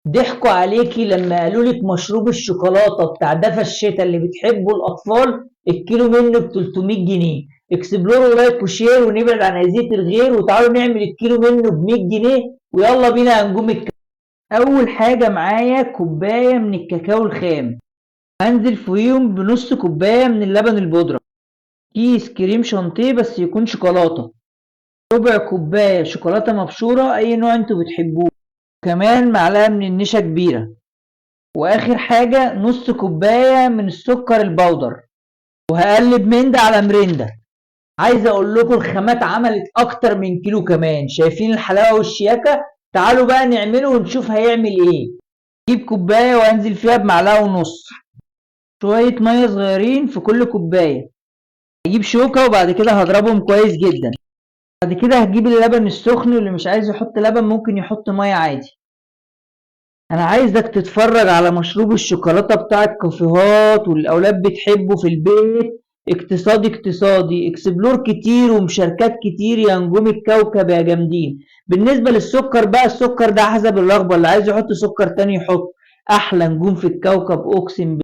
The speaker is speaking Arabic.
ضحكوا عليكي لما قالولك مشروب الشوكولاتة بتاع دفا الشتا اللي بتحبه الأطفال الكيلو منه ب 300 جنيه. اكسبلور ولايك وشير ونبعد عن أذية الغير وتعالوا نعمل الكيلو منه ب 100 جنيه ويلا بينا يا نجوم أول حاجة معايا كوباية من الكاكاو الخام، هنزل فيهم بنص كوباية من اللبن البودرة، كيس كريم شانتيه بس يكون شوكولاتة، ربع كوباية شوكولاتة مبشورة أي نوع انتوا بتحبوه، كمان معلقة من النشا كبيرة، واخر حاجة نص كوباية من السكر البودر، وهقلب من ده على مرندة. عايز اقول لكم الخامات عملت اكتر من كيلو كمان، شايفين الحلاوة والشياكة؟ تعالوا بقى نعمله ونشوف هيعمل ايه. اجيب كوباية وانزل فيها بمعلقة ونص، شوية مية صغيرين في كل كوباية، اجيب شوكة وبعد كده هضربهم كويس جدا. بعد كده هجيب اللبن السخن، واللي مش عايز يحط لبن ممكن يحط مية عادي. انا عايزك تتفرج على مشروب الشوكولاتة بتاع الكافيهات والاولاد بتحبه في البيت، اقتصادي اكسبلور كتير ومشاركات كتير يا نجوم الكوكب يا جامدين. بالنسبة للسكر بقى، السكر ده حسب الرغبة، اللي عايز يحط سكر تاني يحط. احلى نجوم في الكوكب اقسم